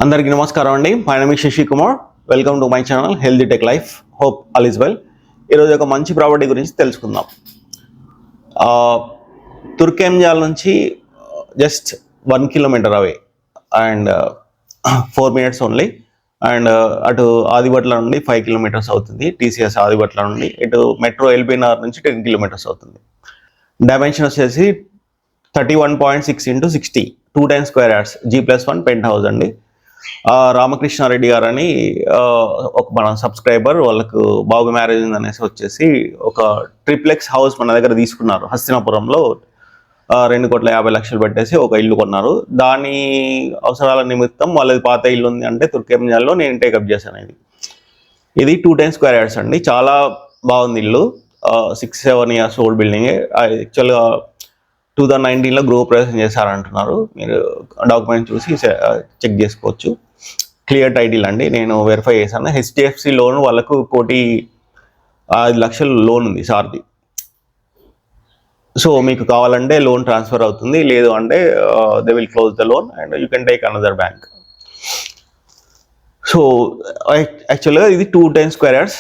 అందరికీ నమస్కారం అండి. My name is Shashi Kumar. Welcome to my channel healthy tech life. Hope all is well. ఈరోజు ఒక మంచి ప్రాపర్టీ గురించి తెలుసుకుందాం. తుర్కెంజాల్ నుంచి just 1 kilometre away and 4 minutes only. And అటు ఆదిబట్ల నుండి 5 kilometers అవుతుంది. టీసీఎస్ ఆదిబట్ల నుండి ఇటు మెట్రో ఎల్బీనగర్ నుంచి 10 kilometers అవుతుంది. డైమెన్షన్ వచ్చేసి 31.6 into 60 2 times square yards G+1 pent house అండి. రామకృష్ణారెడ్డి గారు అని ఒక మన సబ్స్క్రైబర్, వాళ్ళకు బాబు మ్యారేజ్ అనేసి వచ్చేసి ఒక ట్రిప్లెక్స్ హౌస్ మన దగ్గర తీసుకున్నారు. హస్తినాపురంలో 2,50,00,000 పెట్టేసి ఒక ఇల్లు కొన్నారు. దాని అవసరాల నిమిత్తం వాళ్ళది పాత ఇల్లు ఉంది అంటే తుర్కెంజాల్లో నేను టేకప్ చేశాను. ఇది 2 times square yards అండి. చాలా బాగుంది ఇల్లు. 6-7 years ఓల్డ్ బిల్డింగ్. యాక్చువల్గా 2019లో గృహప్రవేశం చేశారంటున్నారు. మీరు డాక్యుమెంట్ చూసి చెక్ చేసుకోవచ్చు. క్లియర్ టైటిల్ అండి, నేను వెరిఫై చేశాను. హెచ్డిఎఫ్సి లోన్ వాళ్ళకు 1,05,00,000 లోన్ ఉంది సార్ది. సో మీకు కావాలంటే లోన్ ట్రాన్స్ఫర్ అవుతుంది, లేదు అంటే they will close the loan and you can take another bank. So యాక్చువల్గా ఇది 2 times square yards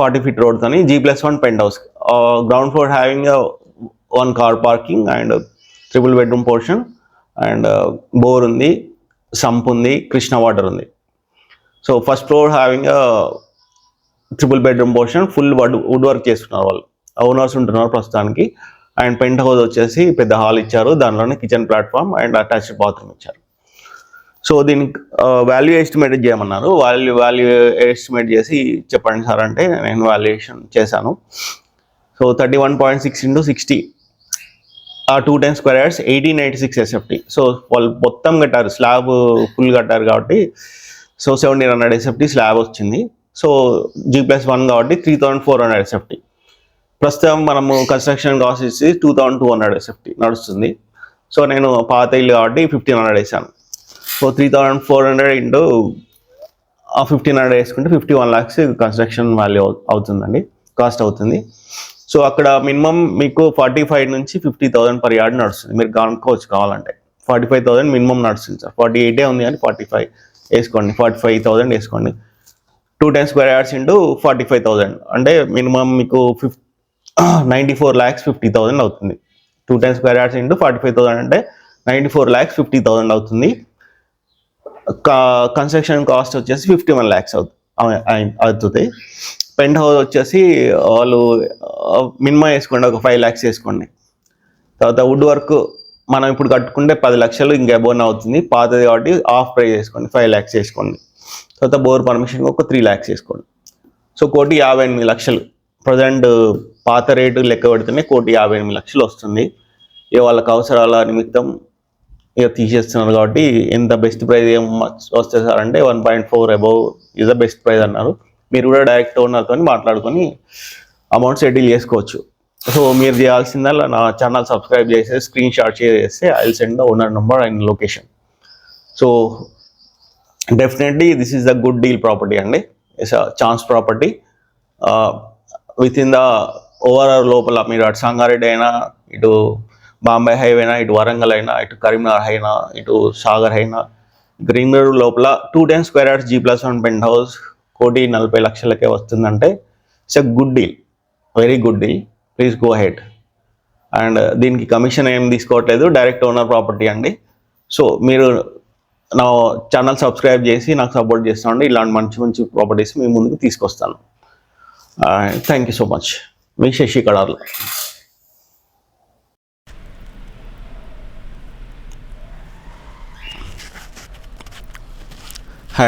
40 feet road తోని G+1 pent house. Ground floor having 1 car parking and 3 bedroom portion and bore ఉంది, sump ఉంది, Krishna water ఉంది. So first floor having 3 bedroom portion, full wood work చేస్తున్నారు వాళ్ళు. Owners ఉంటున్నారు ప్రస్తుతానికి. అండ్ పెంట్ హౌస్ వచ్చేసి పెద్ద హాల్ ఇచ్చారు, దానిలోనే kitchen platform and attached bathroom ఇచ్చారు. సో దీనికి వాల్యూ ఎస్టిమేట్ చేయమన్నారు. వాల్యూ ఎస్టిమేట్ చేసి చెప్పండి సార్ అంటే నేను వాల్యుయేషన్ చేశాను. So 31.6 into 60 2 times square yards 1886 SFT. So వాళ్ళు మొత్తం కట్టారు, స్లాబ్ ఫుల్ కట్టారు కాబట్టి సో 1700 SFT స్లాబ్ వచ్చింది. సో G+1 కాబట్టి 3,400 SFT. ప్రస్తుతం మనము కన్స్ట్రక్షన్ కాస్ట్ ఇచ్చి 2,200 SFT నడుస్తుంది. సో నేను పాత ఇల్లు కాబట్టి 1,500 వేసాను. సో 3,400 into 1,500 వేసుకుంటే 51 lakhs కన్స్ట్రక్షన్ వాల్యూ అవుతుందండి, కాస్ట్ అవుతుంది. సో అక్కడ మినిమం మీకు 45 నుంచి 50,000 per yard నడుస్తుంది. మీరు కనుక్కోవచ్చు కావాలంటే. 45,000 మినిమం నడుస్తుంది సార్. 48 ఉంది కానీ 45 వేసుకోండి, 45,000 వేసుకోండి. 2 times square yards into 45,000 అంటే మినిమం మీకు 94,50,000 అవుతుంది. 2 times square yards into 45,000 అంటే 94,50,000 అవుతుంది. కన్స్ట్రక్షన్ కాస్ట్ వచ్చేసి 51 lakhs అవుతుంది. పెంట్ హౌస్ వచ్చేసి వాళ్ళు మినిమం వేసుకోండి, ఒక 5 lakhs వేసుకోండి. తర్వాత వుడ్ వర్క్ మనం ఇప్పుడు కట్టుకుంటే 10 లక్షలు ఇంకా అబోన్ అవుతుంది, పాతది కాబట్టి హాఫ్ ప్రైస్ వేసుకోండి, 5 lakhs వేసుకోండి. తర్వాత బోర్ పర్మిషన్ ఒక 3 lakhs వేసుకోండి. సో 1,58,00,000 ప్రజెంట్ పాత రేటు లెక్క పెడితేనే 1,58,00,000 వస్తుంది. ఇక వాళ్ళకి అవసరాల నిమిత్తం ఇక తీసేస్తున్నారు కాబట్టి ఎంత బెస్ట్ ప్రైస్ ఏం వస్తుంది సార్ అంటే 1.4 above is the best price అన్నారు. మీరు కూడా డైరెక్ట్ ఓనర్తో మాట్లాడుకొని అమౌంట్ సెటిల్ చేసుకోవచ్చు. సో మీరు చేయాల్సిందల్లా నా ఛానల్ సబ్స్క్రైబ్ చేసి స్క్రీన్ షాట్ చేస్తే I will send the owner number and location. So definitely this is the good deal property అండి. It's a chance property. Within the overall లోపల మీరు అటు సంగారెడ్డి అయినా, ఇటు బాంబే హైవే అయినా, ఇటు వరంగల్ అయినా, ఇటు కరీంనగర్ అయినా, ఇటు సాగర్ అయినా, గ్రీన్ రోడ్ లోపల 2 times square yards G+1 pent house 1,40,00,000 వస్తుందంటే it's a good deal, very good deal. Please go ahead. And దీనికి కమిషన్ ఏం తీసుకోవట్లేదు, డైరెక్ట్ ఓనర్ ప్రాపర్టీ అండి. సో మీరు నా ఛానల్ సబ్స్క్రైబ్ చేసి నాకు సపోర్ట్ చేస్తామండి. ఇలాంటి మంచి మంచి ప్రాపర్టీస్ మీ ముందుకు తీసుకొస్తాను. Thank you so much. మీ శశి కడార్ల.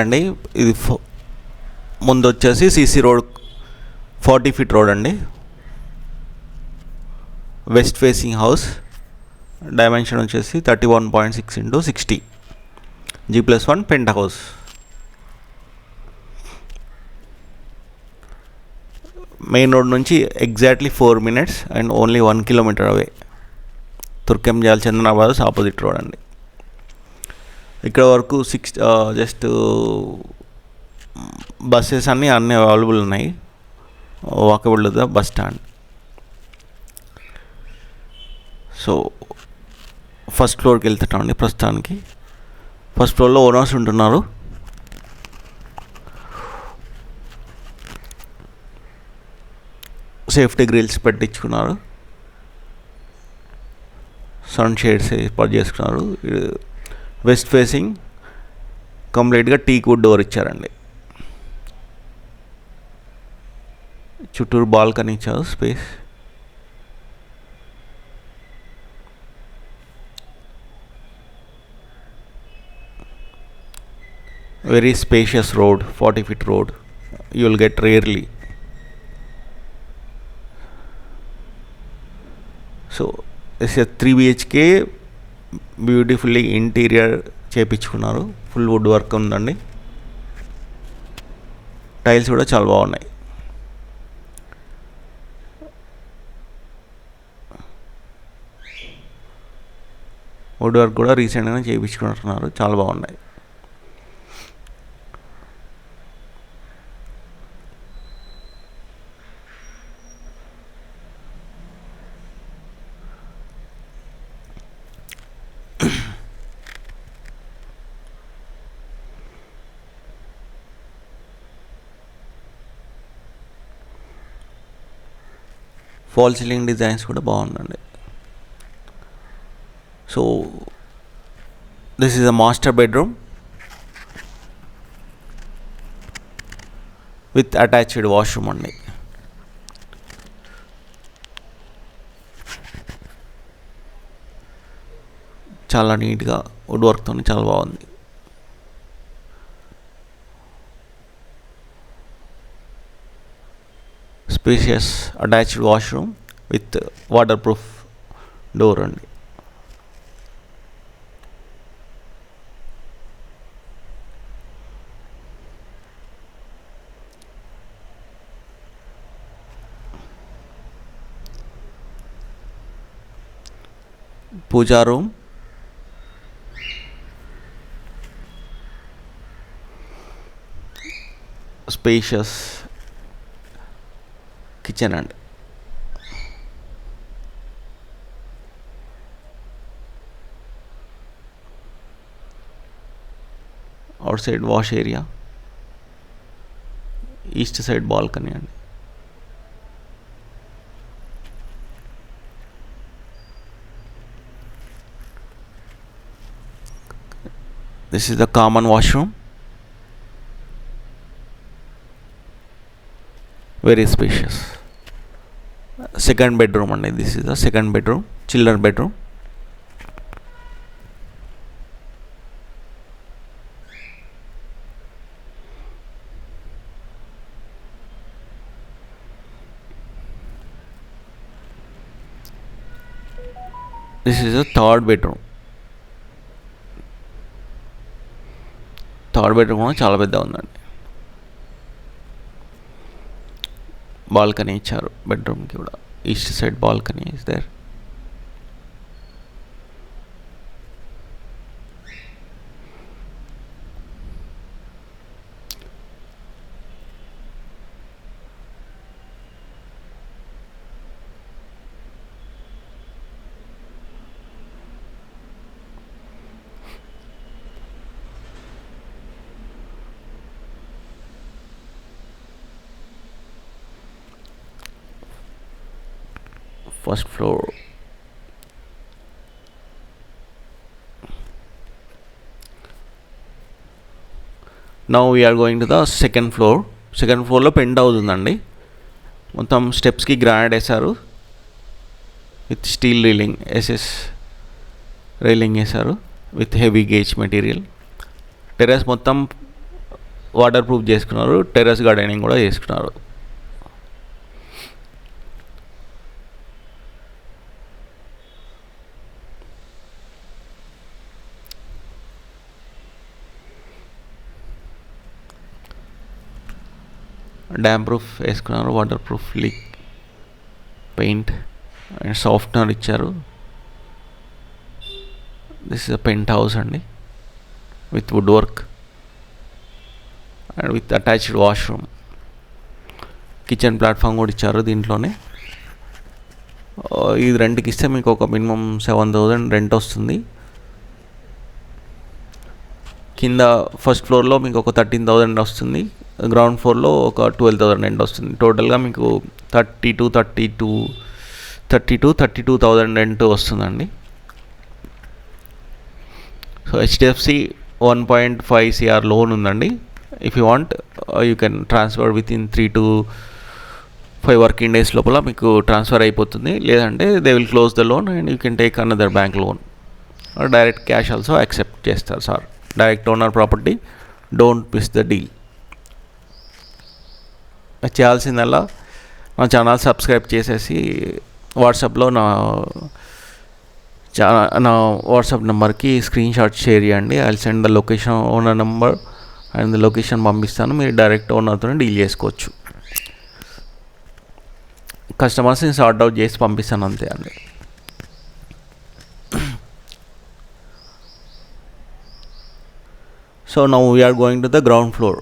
అండి ఇది ముందు వచ్చేసి సిసి రోడ్ 40 feet రోడ్ అండి. West facing house. డైమెన్షన్ వచ్చేసి 31.6 into 60 G+1 పెంట్ హౌస్. మెయిన్ రోడ్ నుంచి exactly 4 minutes and only 1 kilometer away. Turkayamjal Chandanabad opposite road అండి. ఇక్కడ వరకు జస్ట్ బస్సెస్ అన్నీ అవైలబుల్ ఉన్నాయి. Walkable the bus stand. So first ఫ్లోర్కి వెళ్తున్నామండి ప్రస్తుతానికి. ఫస్ట్ ఫ్లోర్లో ఓనర్స్ ఉంటున్నారు. సేఫ్టీ గ్రిల్స్ పెట్టించుకున్నారు, సన్ షేడ్స్ ఏర్పాటు చేసుకున్నారు. వెస్ట్ ఫేసింగ్ కంప్లీట్గా టీక్ వుడ్ డోర్ ఇచ్చారండి. చుట్టూరు బాల్కనీ ఇచ్చారు space. Very spacious road, 40 feet road. You will get rarely. So this is a 3 BHK, beautifully interior చేపించుకున్నారు. ఫుల్ వుడ్ వర్క్ ఉందండి. Tiles కూడా చాలా బాగున్నాయి. వుడ్ వర్క్ కూడా రీసెంట్గానే చేయించుకుంటున్నారు, చాలా బాగున్నాయి. ఫాల్ సీలింగ్ డిజైన్స్ కూడా బాగుందండి. So this is a master bedroom with attached washroom అండి. చాలా నీట్గా వుడ్ వర్క్తో చాలా బాగుంది. Spacious attached washroom with water proof door అండి. పూజా రూమ్, స్పేషియస్ కిచెన్ అండి. Outside wash area, east side balcony అండి. This is the common washroom, very spacious. Second bedroom అండి. This is the second bedroom, children bedroom. This is the third bedroom. Third bedroom కూడా చాలా పెద్ద ఉందండి. Balcony ఇచ్చారు బెడ్రూమ్కి కూడా. East side balcony is there. First floor. Now we are going to the second floor. Second ఫ్లోర్లో pent house ఉందండి. మొత్తం స్టెప్స్కి గ్రానైట్ వేశారు with steel railing, SS railing వేశారు with heavy gauge material. Terrace మొత్తం వాటర్ ప్రూఫ్ చేసుకున్నారు. Terrace gardening కూడా చేసుకున్నారు. డ్యామ్ ప్రూఫ్ వేసుకున్నారు, water proof leak paint and softener ఇచ్చారు. This is a pent house అండి with wood work and with attached washroom. Kitchen platform కూడా ఇచ్చారు దీంట్లోనే. ఇది రెంట్కి ఇస్తే మీకు ఒక మినిమం 7,000 రెంట్ వస్తుంది. కింద ఫస్ట్ ఫ్లోర్లో మీకు ఒక 13,000 వస్తుంది, గ్రౌండ్ ఫ్లోర్లో ఒక 12,000 రెంట్ వస్తుంది. టోటల్గా మీకు 32,000 రెంట్ వస్తుందండి. సో హెచ్డిఎఫ్సి 1.5 CR లోన్ ఉందండి. If you want you can transfer within 3 to 5 working days లోపల మీకు ట్రాన్స్ఫర్ అయిపోతుంది. లేదంటే they will close the loan and you can take another bank loan. Direct cash also accept చేస్తారు sir. Direct owner property, don't miss the deal. చేయాల్సిందల్లా నా channel subscribe చేసేసి వాట్సాప్లో నా వాట్సాప్ నెంబర్కి స్క్రీన్ షాట్ షేర్ చేయండి. I will send the location owner number and the location పంపిస్తాను. మీరు డైరెక్ట్ ఓనర్తో డీల్ చేసుకోవచ్చు. కస్టమర్స్ని సార్ట్ అవుట్ చేసి పంపిస్తాను అంతే అండి. So now we are going to the ground floor.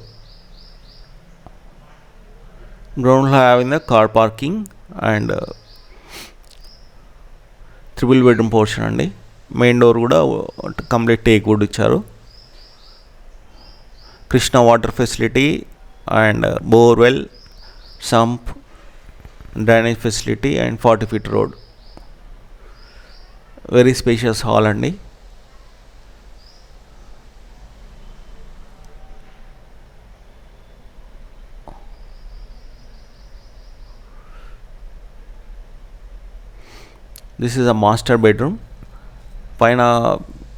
Ground floor having the car parking and 3 bedroom portion అండి. Main door కూడా complete teak wood ఇచ్చారు. Krishna water facility and borewell, sump, drainage facility and 40 feet road. Very spacious hall అండి. This is a master bedroom. పైన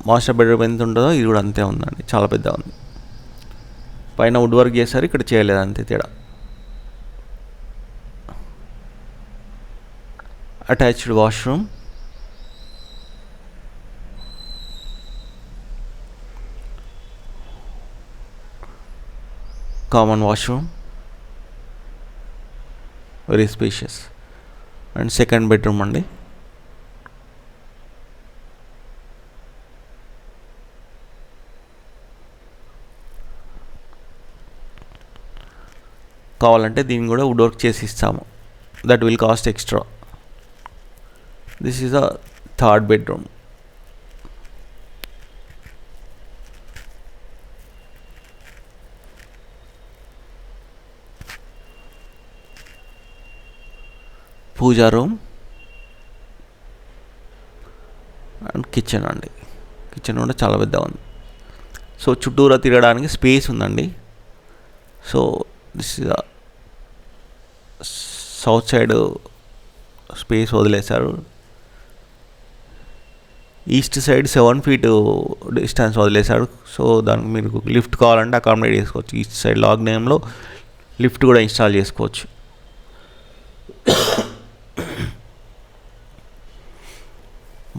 master bedroom ఎంత ఉంటుందో ఇది కూడా అంతే ఉందండి, చాలా పెద్ద ఉంది. పైన వుడ్ వర్క్ చేశారు, ఇక్కడ చేయలేదు, అంతే తేడా. Attached washroom, common washroom, very spacious. And second bedroom అండి. కావాలంటే దీన్ని కూడా వుడ్ వర్క్ చేసి ఇస్తాము, that will cost extra. This is a third bedroom. Puja room and kitchen అండి. కిచెన్ కూడా చాలా పెద్దగా ఉంది. సో చుట్టూరా తిరగడానికి స్పేస్ ఉందండి. So this is south side space వదిలేశారు. ఈస్ట్ సైడ్ 7 feet డిస్టెన్స్ వదిలేశారు. సో దానికి మీరు లిఫ్ట్ కావాలంటే అకామిడేట్ చేసుకోవచ్చు. ఈస్ట్ సైడ్ లాగ్ నేమ్లో లిఫ్ట్ కూడా ఇన్స్టాల్ చేసుకోవచ్చు.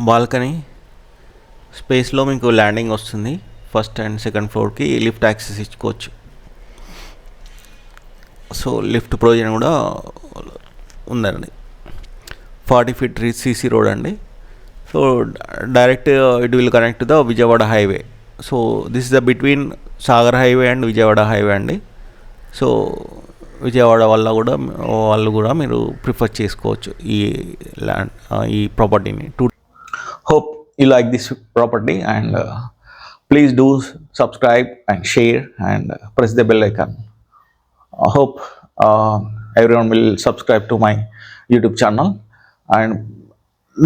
బాల్కనీ స్పేస్లో మీకు ల్యాండింగ్ వస్తుంది. ఫస్ట్ అండ్ సెకండ్ ఫ్లోర్కి లిఫ్ట్ యాక్సెస్ ఇచ్చుకోవచ్చు. సో లిఫ్ట్ ప్రొవిజన్ కూడా ఉందండి. 40 feet CC రోడ్ అండి. So direct it will connect the Vijayawada highway. So this is the between Sagar highway and Vijayawada highway అండి. సో విజయవాడ వాళ్ళు కూడా మీరు ప్రిఫర్ చేసుకోవచ్చు ఈ ల్యాండ్, ఈ ప్రాపర్టీని. Hope you like this property and please do subscribe and share and press the bell icon. I hope everyone will subscribe to my YouTube channel. And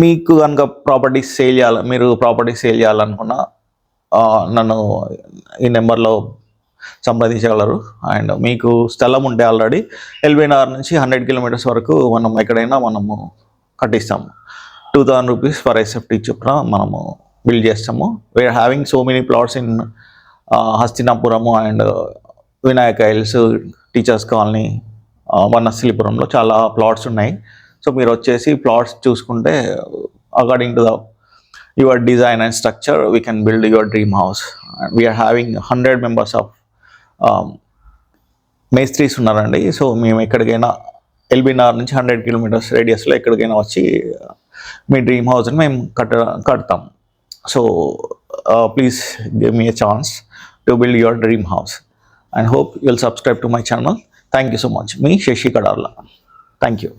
మీకు కనుక మీరు ప్రాపర్టీ సేల్ చేయాలనుకున్నా నన్ను ఈ నెంబర్లో సంప్రదించగలరు. అండ్ మీకు స్థలం ఉంటే ఆల్రెడీ ఎల్బీనగర్ నుంచి 100 kilometers వరకు మనం ఎక్కడైనా మనము కట్టిస్తాము. 2,000 rupees ఫర్ SFT చొప్పున మనము బిల్డ్ చేస్తాము. We are having so many plots in Hastinapuram and Vinayaka hills, teachers colony, వనస్థలిపురంలో చాలా ప్లాట్స్ ఉన్నాయి. సో మీరు వచ్చేసి ప్లాట్స్ చూసుకుంటే according to the your design and structure we can build your dream house. We are having 100 members of మేస్త్రీస్ ఉన్నారండి. So మేము ఎక్కడికైనా ఎల్బీనగర్ నుంచి 100 kilometers రేడియస్లో ఎక్కడికైనా వచ్చి మీ డ్రీమ్ హౌస్ని మేము కడతాం. So please give me a chance to build your dream house and hope you will subscribe to my channel. Thank you so much. మీ శశి కడార్లా. Thank you.